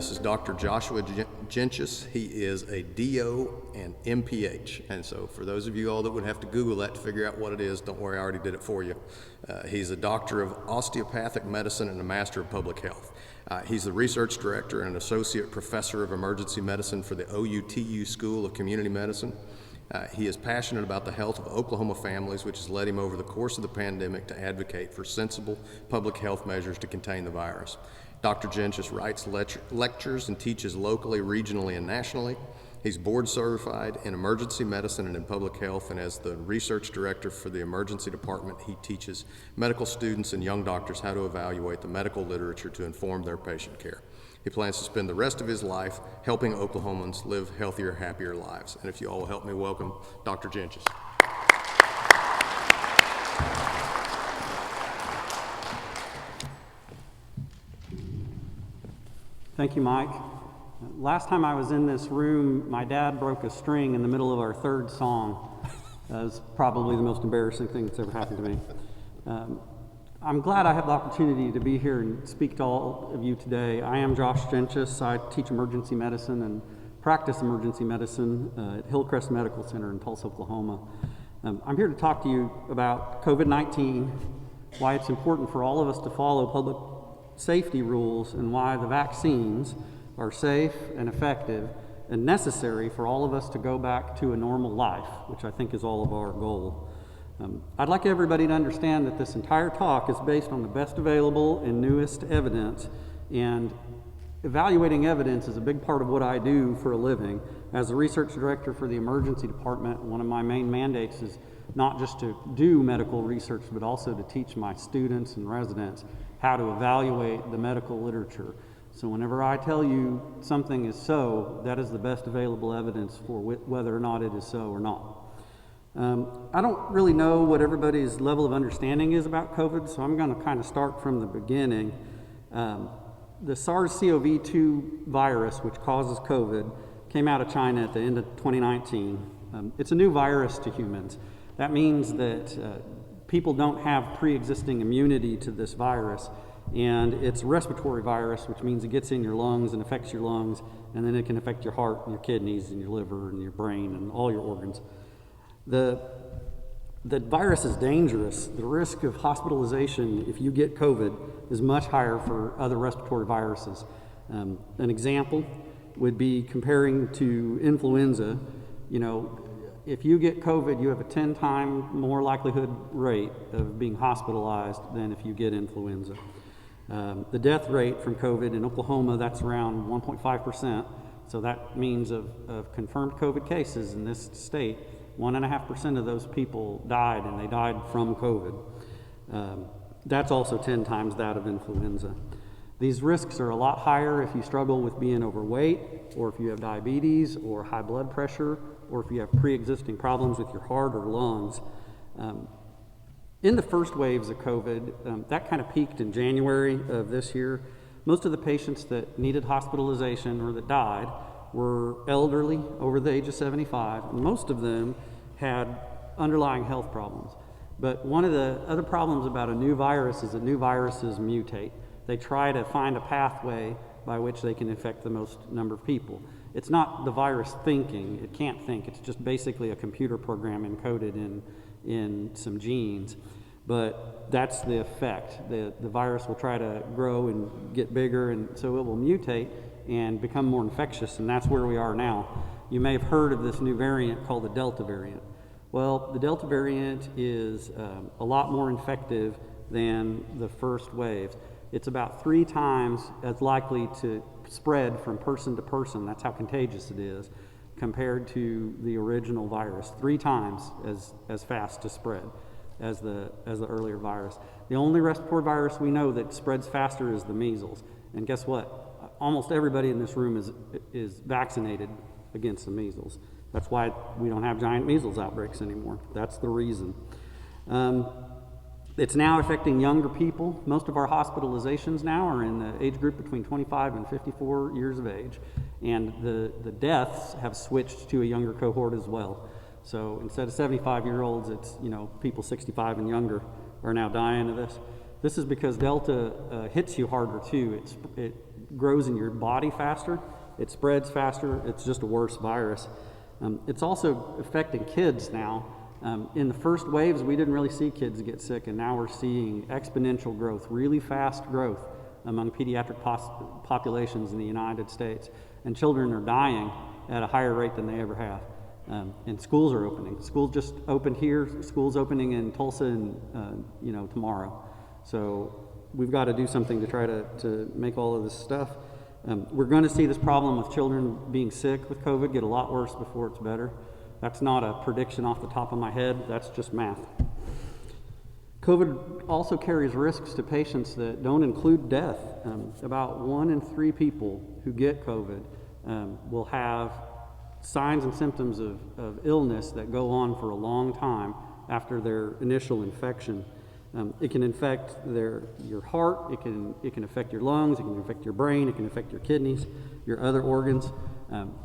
This is Dr. Joshua Gentges. He is a DO and MPH. And so for those of you all that would have to Google that to figure out what it is, don't worry, I already did it for you. He's a doctor of osteopathic medicine and a master of public health. He's the research director and an associate professor of emergency medicine for the OUTU School of Community Medicine. He is passionate about the health of Oklahoma families, which has led him over the course of the pandemic to advocate for sensible public health measures to contain the virus. Dr. Gentges writes lectures and teaches locally, regionally, and nationally. He's board certified in emergency medicine and in public health, and as the research director for the emergency department, he teaches medical students and young doctors how to evaluate the medical literature to inform their patient care. He plans to spend the rest of his life helping Oklahomans live healthier, happier lives. And if you all will help me welcome Dr. Gentges. Thank you, Mike. Last time I was in this room, my dad broke a string in the middle of our third song. That was probably the most embarrassing thing that's ever happened to me. I'm glad I have the opportunity to be here and speak to all of you today. I am Josh Gentges. I teach emergency medicine and practice emergency medicine at Hillcrest Medical Center in Tulsa, Oklahoma. I'm here to talk to you about COVID-19, why it's important for all of us to follow public safety rules, and why the vaccines are safe and effective and necessary for all of us to go back to a normal life, which I think is all of our goal. I'd like everybody to understand that this entire talk is based on the best available and newest evidence, and evaluating evidence is a big part of what I do for a living. As the research director for the emergency department, one of my main mandates is not just to do medical research, but also to teach my students and residents how to evaluate the medical literature. So whenever I tell you something is so, that is the best available evidence for whether or not it is so or not. I don't really know what everybody's level of understanding is about COVID, so I'm going to kind of start from the beginning. The SARS-CoV-2 virus, which causes COVID, came out of China at the end of 2019. It's a new virus to humans. That means that people don't have pre-existing immunity to this virus, and it's a respiratory virus, which means it gets in your lungs and affects your lungs, and then it can affect your heart and your kidneys and your liver and your brain and all your organs. The virus is dangerous. The risk of hospitalization if you get COVID is much higher for other respiratory viruses. An example would be comparing to influenza. You know, if you get COVID, you have a 10-time more likelihood rate of being hospitalized than if you get influenza. The death rate from COVID in Oklahoma, that's around 1.5%. So that means of confirmed COVID cases in this state, 1.5% of those people died, and they died from COVID. That's also 10 times that of influenza. These risks are a lot higher if you struggle with being overweight, or if you have diabetes, or high blood pressure, or if you have pre-existing problems with your heart or lungs. In the first waves of COVID, that kind of peaked in January of this year. Most of the patients that needed hospitalization or that died were elderly, over the age of 75, and most of them had underlying health problems. But one of the other problems about a new virus is that new viruses mutate. They try to find a pathway by which they can infect the most number of people. It's not the virus thinking, it can't think, it's just basically a computer program encoded in some genes. But that's the effect. The virus will try to grow and get bigger, and so it will mutate and become more infectious, and that's where we are now. You may have heard of this new variant called the Delta variant. Well, the Delta variant is a lot more infective than the first waves. It's about 3 times as likely to spread from person to person, that's how contagious it is, compared to the original virus. 3 times as fast to spread as the earlier virus. The only respiratory virus we know that spreads faster is the measles. And guess what? Almost everybody in this room is vaccinated against the measles. That's why we don't have giant measles outbreaks anymore. That's the reason. It's now affecting younger people. Most of our hospitalizations now are in the age group between 25 and 54 years of age. And the deaths have switched to a younger cohort as well. So instead of 75-year-olds, it's, people 65 and younger are now dying of this. This is because Delta hits you harder too. grows in your body faster, it spreads faster, it's just a worse virus. It's also affecting kids now. In the first waves, we didn't really see kids get sick, and now we're seeing exponential growth, really fast growth among pediatric populations in the United States. And children are dying at a higher rate than they ever have. And schools are opening. Schools just opened here. Schools opening in Tulsa and tomorrow. So we've got to do something to try to make all of this stuff. We're going to see this problem of children being sick with COVID get a lot worse before it's better. That's not a prediction off the top of my head. That's just math. COVID also carries risks to patients that don't include death. About 1 in 3 people who get COVID will have signs and symptoms of illness that go on for a long time after their initial infection. It can infect your heart, it can affect your lungs, it can affect your brain, it can affect your kidneys, your other organs.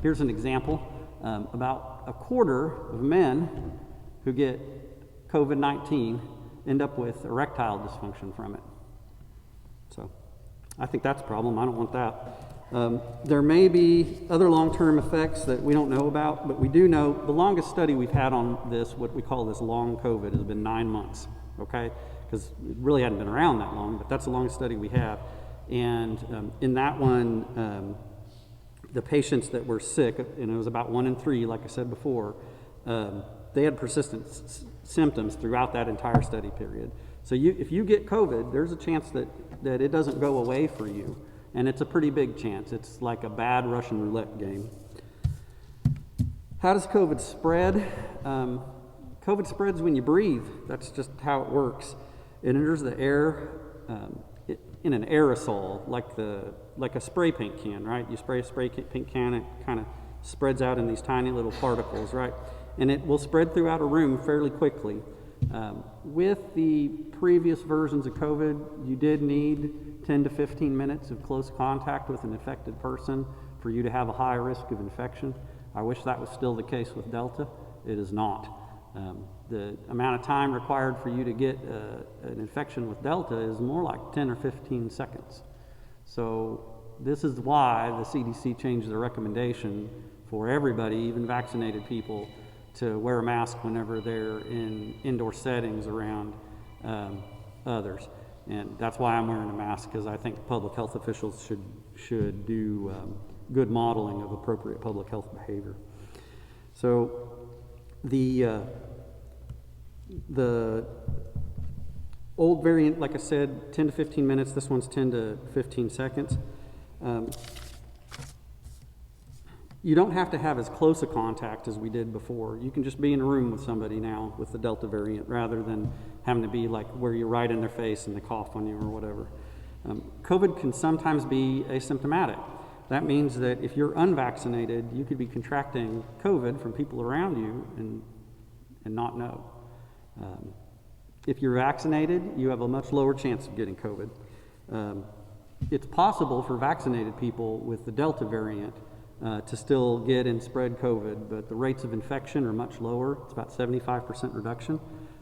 Here's an example. About a quarter of men who get COVID-19 end up with erectile dysfunction from it. So I think that's a problem. I don't want that. There may be other long-term effects that we don't know about, but we do know the longest study we've had on this, what we call this long COVID, has been 9 months, okay? Because it really hadn't been around that long, but that's the longest study we have. And in that one, the patients that were sick, and it was about 1 in 3, like I said before, they had persistent symptoms throughout that entire study period. So if you get COVID, there's a chance that it doesn't go away for you. And it's a pretty big chance. It's like a bad Russian roulette game. How does COVID spread? COVID spreads when you breathe. That's just how it works. It enters the air in an aerosol, like a spray paint can, right? You spray a spray paint can, it kind of spreads out in these tiny little particles, right? And it will spread throughout a room fairly quickly. With the previous versions of COVID, you did need 10 to 15 minutes of close contact with an infected person for you to have a high risk of infection. I wish that was still the case with Delta. It is not. The amount of time required for you to get an infection with Delta is more like 10 or 15 seconds. So this is why the CDC changed their recommendation for everybody, even vaccinated people, to wear a mask whenever they're in indoor settings around others. And that's why I'm wearing a mask, because I think public health officials should do good modeling of appropriate public health behavior. So the old variant, like I said, 10 to 15 minutes. This one's 10 to 15 seconds. You don't have to have as close a contact as we did before. You can just be in a room with somebody now with the Delta variant rather than having to be like where you're right in their face and they cough on you or whatever. COVID can sometimes be asymptomatic. That means that if you're unvaccinated, you could be contracting COVID from people around you and not know. If you're vaccinated, you have a much lower chance of getting COVID. It's possible for vaccinated people with the Delta variant to still get and spread COVID, but the rates of infection are much lower. It's about 75% reduction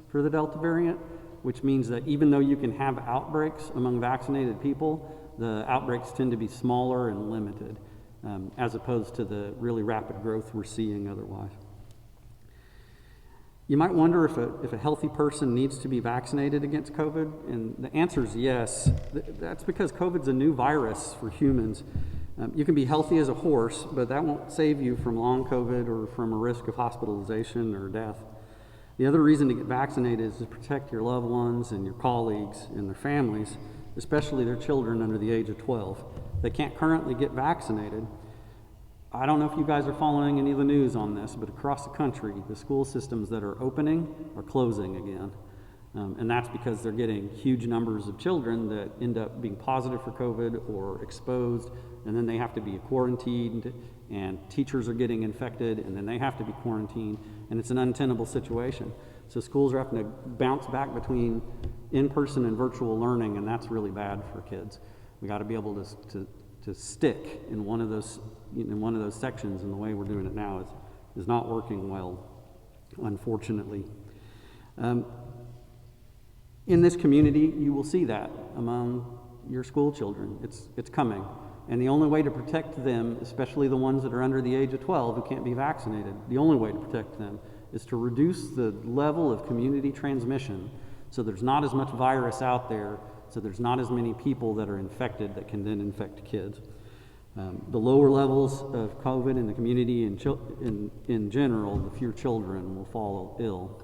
for the Delta variant, which means that even though you can have outbreaks among vaccinated people, the outbreaks tend to be smaller and limited, as opposed to the really rapid growth we're seeing otherwise. You might wonder if a healthy person needs to be vaccinated against COVID, and the answer is yes. That's because COVID's a new virus for humans. You can be healthy as a horse, but that won't save you from long COVID or from a risk of hospitalization or death. The other reason to get vaccinated is to protect your loved ones and your colleagues and their families, especially their children under the age of 12. They can't currently get vaccinated. I don't know if you guys are following any of the news on this, but across the country, the school systems that are opening are closing again. And that's because they're getting huge numbers of children that end up being positive for COVID or exposed, and then they have to be quarantined, and teachers are getting infected, and then they have to be quarantined, and it's an untenable situation. So schools are having to bounce back between in-person and virtual learning, and that's really bad for kids. We got to be able to stick in one of those sections, and the way we're doing it now is not working well, unfortunately. In this community, you will see that among your school children. It's coming. And the only way to protect them, especially the ones that are under the age of 12 who can't be vaccinated, the only way to protect them is to reduce the level of community transmission so there's not as much virus out there, so there's not as many people that are infected that can then infect kids. The lower levels of COVID in the community in general, the fewer children will fall ill.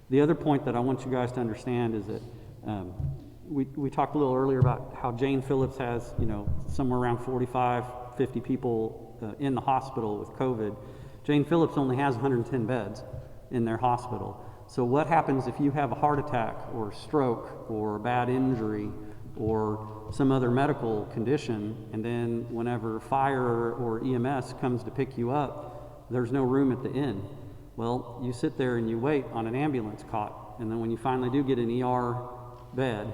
The other point that I want you guys to understand is that we talked a little earlier about how Jane Phillips has, somewhere around 45, 50 people in the hospital with COVID. Jane Phillips only has 110 beds in their hospital. So what happens if you have a heart attack or a stroke or a bad injury or some other medical condition, and then whenever fire or EMS comes to pick you up, there's no room at the inn? Well, you sit there and you wait on an ambulance cot, and then when you finally do get an ER bed,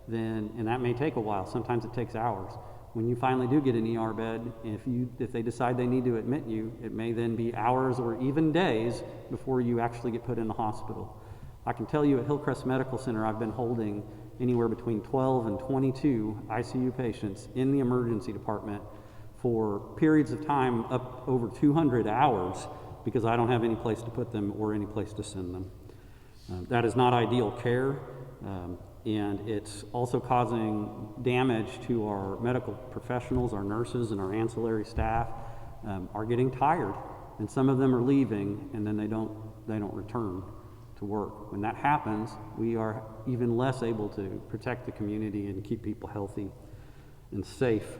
and that may take a while, sometimes it takes hours. When you finally do get an ER bed, if they decide they need to admit you, it may then be hours or even days before you actually get put in the hospital. I can tell you at Hillcrest Medical Center, I've been holding anywhere between 12 and 22 ICU patients in the emergency department for periods of time up over 200 hours because I don't have any place to put them or any place to send them. That is not ideal care, and it's also causing damage to our medical professionals. Our nurses and our ancillary staff are getting tired, and some of them are leaving, and then they don't return to work. When that happens, we are even less able to protect the community and keep people healthy and safe.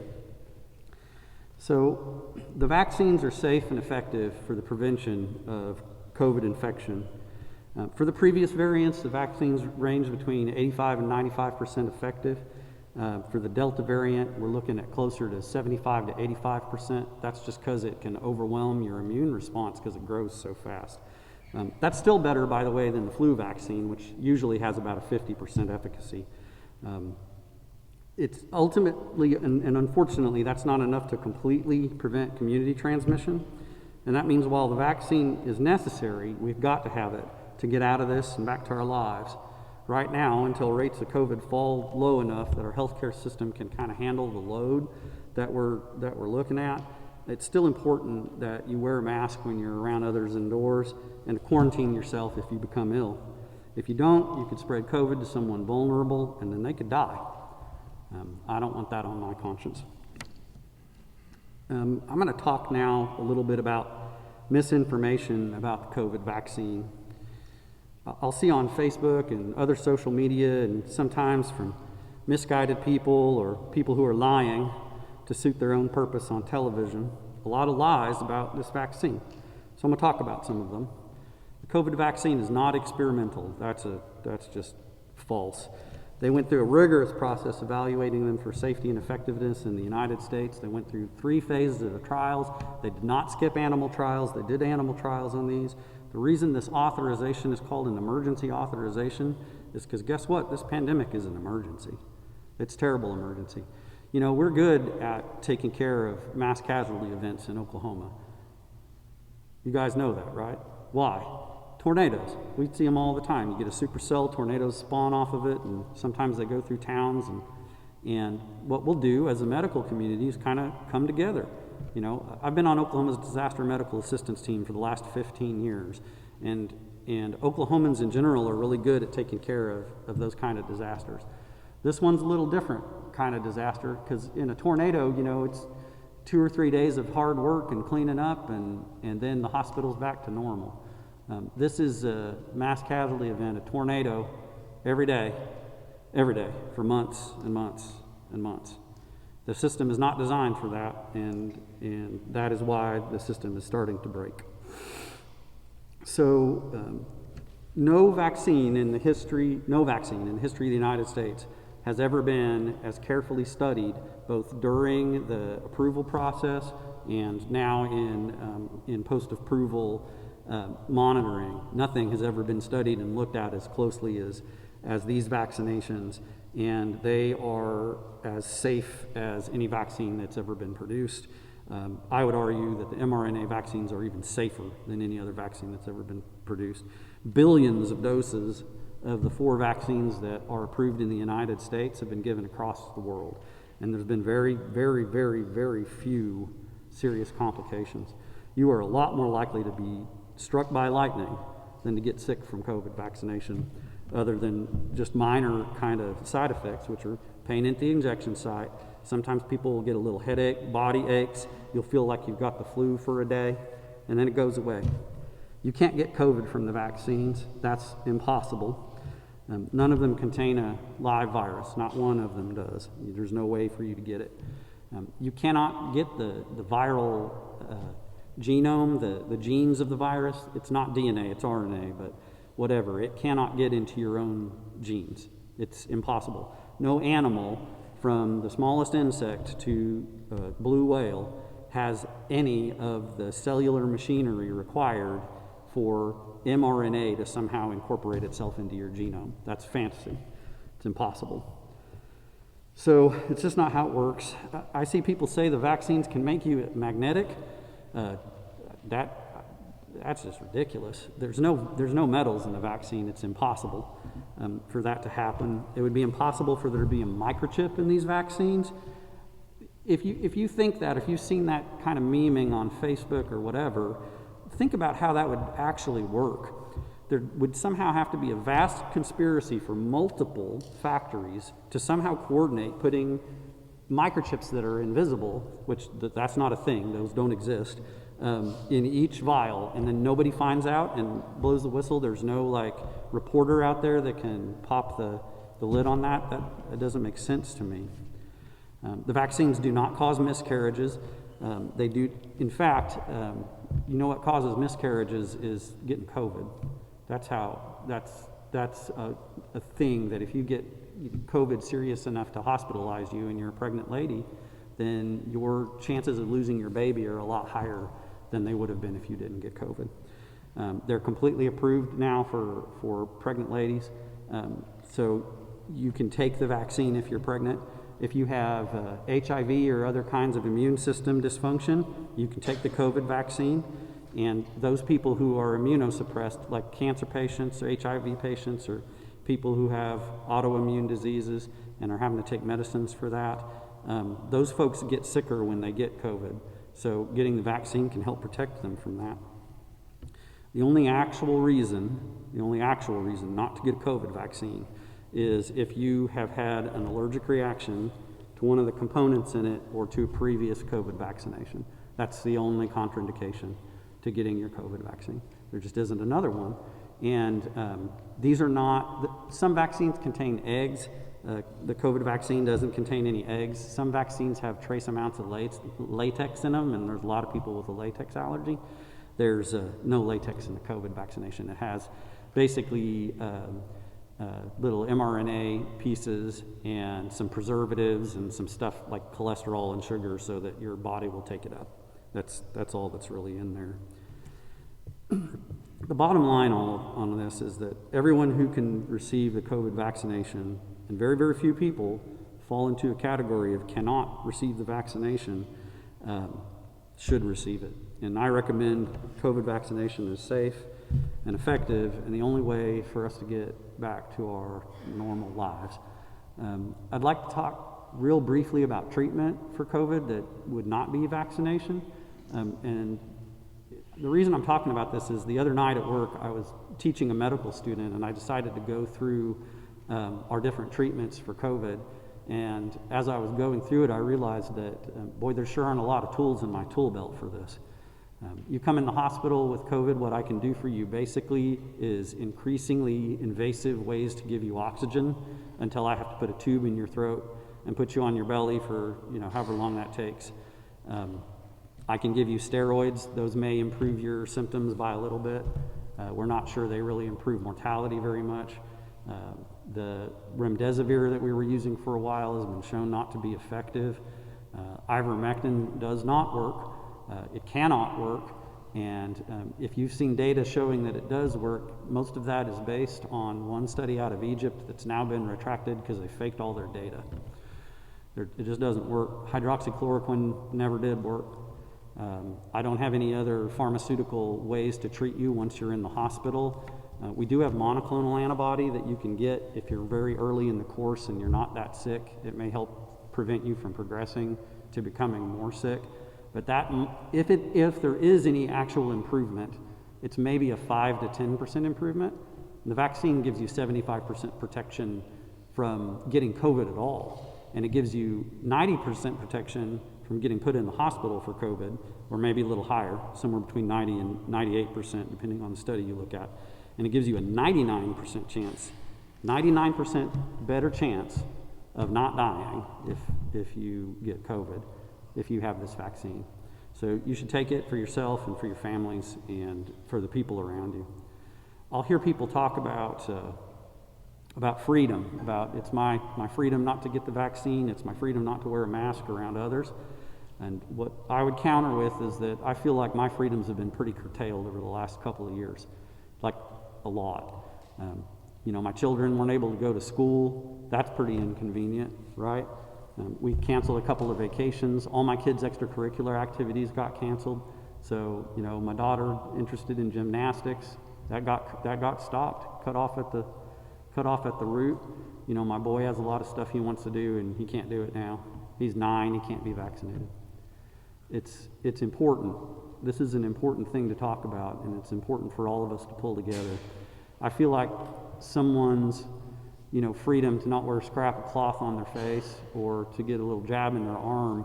So the vaccines are safe and effective for the prevention of COVID infection. For the previous variants, the vaccines range between 85 and 95% effective. For the Delta variant, we're looking at closer to 75 to 85%. That's just because it can overwhelm your immune response because it grows so fast. That's still better, by the way, than the flu vaccine, which usually has about a 50% efficacy. It's ultimately, and unfortunately, that's not enough to completely prevent community transmission. And that means while the vaccine is necessary, we've got to have it to get out of this and back to our lives. Right now, until rates of COVID fall low enough that our healthcare system can kind of handle the load that we're looking at, it's still important that you wear a mask when you're around others indoors and quarantine yourself if you become ill. If you don't, you could spread COVID to someone vulnerable and then they could die. I don't want that on my conscience. I'm going to talk now a little bit about misinformation about the COVID vaccine. I'll see on Facebook and other social media, and sometimes from misguided people or people who are lying to suit their own purpose on television, a lot of lies about this vaccine. So I'm going to talk about some of them. The COVID vaccine is not experimental. That's just false. They went through a rigorous process evaluating them for safety and effectiveness in the United States. They went through 3 phases of the trials. They did not skip animal trials. They did animal trials on these. The reason this authorization is called an emergency authorization is because guess what? This pandemic is an emergency. It's a terrible emergency. We're good at taking care of mass casualty events in Oklahoma. You guys know that, right? Why? Tornadoes. We see them all the time. You get a supercell, tornadoes spawn off of it, and sometimes they go through towns. And what we'll do as a medical community is kind of come together. I've been on Oklahoma's disaster medical assistance team for the last 15 years, and Oklahomans in general are really good at taking care of those kind of disasters. This one's a little different kind of disaster because in a tornado, it's 2 or 3 days of hard work and cleaning up, and then the hospital's back to normal. This is a mass casualty event, a tornado, every day, for months and months and months. The system is not designed for that, and that is why the system is starting to break. So, no vaccine in the history of the United States has ever been as carefully studied, both during the approval process and now in post-approval monitoring. Nothing has ever been studied and looked at as closely as these vaccinations, and they are as safe as any vaccine that's ever been produced. I would argue that the mRNA vaccines are even safer than any other vaccine that's ever been produced. Billions of doses of the 4 vaccines that are approved in the United States have been given across the world. And there's been very, very, very, very few serious complications. You are a lot more likely to be struck by lightning than to get sick from COVID vaccination, other than just minor kind of side effects, which are pain at the injection site. Sometimes people will get a little headache, body aches. You'll feel like you've got the flu for a day, and then it goes away. You can't get COVID from the vaccines. That's impossible. None of them contain a live virus. Not one of them does. There's no way for you to get it. You cannot get the viral genome, the genes of the virus. It's not DNA, it's RNA, but whatever. It cannot get into your own genes. It's impossible. No animal, from the smallest insect to blue whale, has any of the cellular machinery required for mRNA to somehow incorporate itself into your genome. That's fantasy. It's impossible. So it's just not how it works. I see people say the vaccines can make you magnetic. That's just ridiculous. There's no metals in the vaccine. It's impossible for that to happen. It would be impossible for there to be a microchip in these vaccines. If you think that, if you've seen that kind of memeing on Facebook or whatever, think about how that would actually work. There would somehow have to be a vast conspiracy for multiple factories to somehow coordinate putting microchips that are invisible, which that's not a thing, those don't exist, in each vial, and then nobody finds out and blows the whistle. There's no like reporter out there that can pop the lid on that. That doesn't make sense to me. The vaccines do not cause miscarriages. They do, in fact, you know what causes miscarriages is getting COVID. That's a thing that if you get COVID serious enough to hospitalize you and you're a pregnant lady, then your chances of losing your baby are a lot higher than they would have been if you didn't get COVID. They're completely approved now for pregnant ladies. So you can take the vaccine if you're pregnant. If you have HIV or other kinds of immune system dysfunction, you can take the COVID vaccine. And those people who are immunosuppressed, like cancer patients or HIV patients or people who have autoimmune diseases and are having to take medicines for that, those folks get sicker when they get COVID. So getting the vaccine can help protect them from that. The only actual reason not to get a COVID vaccine is if you have had an allergic reaction to one of the components in it or to a previous COVID vaccination. That's the only contraindication to getting your COVID vaccine. There just isn't another one. And these are not, some vaccines contain eggs. The COVID vaccine doesn't contain any eggs. Some vaccines have trace amounts of latex in them, and there's a lot of people with a latex allergy. There's no latex in the COVID vaccination. It has basically little mRNA pieces and some preservatives and some stuff like cholesterol and sugar so that your body will take it up. That's all that's really in there. The bottom line on this is that everyone who can receive the COVID vaccination, and very, very few people fall into a category of cannot receive the vaccination, should receive it. And I recommend COVID vaccination is safe and effective, and the only way for us to get back to our normal lives. I'd like to talk real briefly about treatment for COVID that would not be vaccination. And the reason I'm talking about this is the other night at work, I was teaching a medical student, and I decided to go through our different treatments for COVID. And as I was going through it, I realized that, boy, there sure aren't a lot of tools in my tool belt for this. You come in the hospital with COVID, what I can do for you basically is increasingly invasive ways to give you oxygen until I have to put a tube in your throat and put you on your belly for however long that takes. I can give you steroids. Those may improve your symptoms by a little bit. We're not sure they really improve mortality very much. The remdesivir that we were using for a while has been shown not to be effective. Ivermectin does not work. It cannot work, and if you've seen data showing that it does work, most of that is based on one study out of Egypt that's now been retracted because they faked all their data. It just doesn't work. Hydroxychloroquine never did work. I don't have any other pharmaceutical ways to treat you once you're in the hospital. We do have monoclonal antibody that you can get if you're very early in the course and you're not that sick. It may help prevent you from progressing to becoming more sick. But that, if there is any actual improvement, it's maybe a 5 to 10% improvement. And the vaccine gives you 75% protection from getting COVID at all. And it gives you 90% protection from getting put in the hospital for COVID, or maybe a little higher, somewhere between 90 and 98%, depending on the study you look at. And it gives you a 99% chance, 99% better chance of not dying if you get COVID, if you have this vaccine. So you should take it for yourself and for your families and for the people around you. I'll hear people talk about freedom, about it's my freedom not to get the vaccine, it's my freedom not to wear a mask around others. And what I would counter with is that I feel like my freedoms have been pretty curtailed over the last couple of years, like a lot. My children weren't able to go to school. That's pretty inconvenient, right? We canceled a couple of vacations. All my kids' extracurricular activities got canceled. So, my daughter interested in gymnastics, that got stopped, cut off at the root. My boy has a lot of stuff he wants to do, and he can't do it now. He's 9, he can't be vaccinated. It's important. This is an important thing to talk about, and it's important for all of us to pull together. I feel like someone's, freedom to not wear a scrap of cloth on their face or to get a little jab in their arm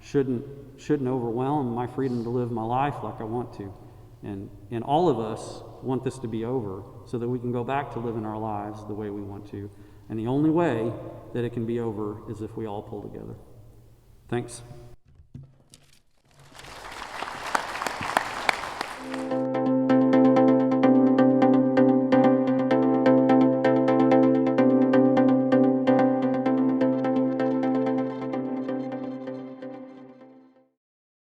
shouldn't overwhelm my freedom to live my life like I want to. And all of us want this to be over so that we can go back to living our lives the way we want to. And the only way that it can be over is if we all pull together. Thanks.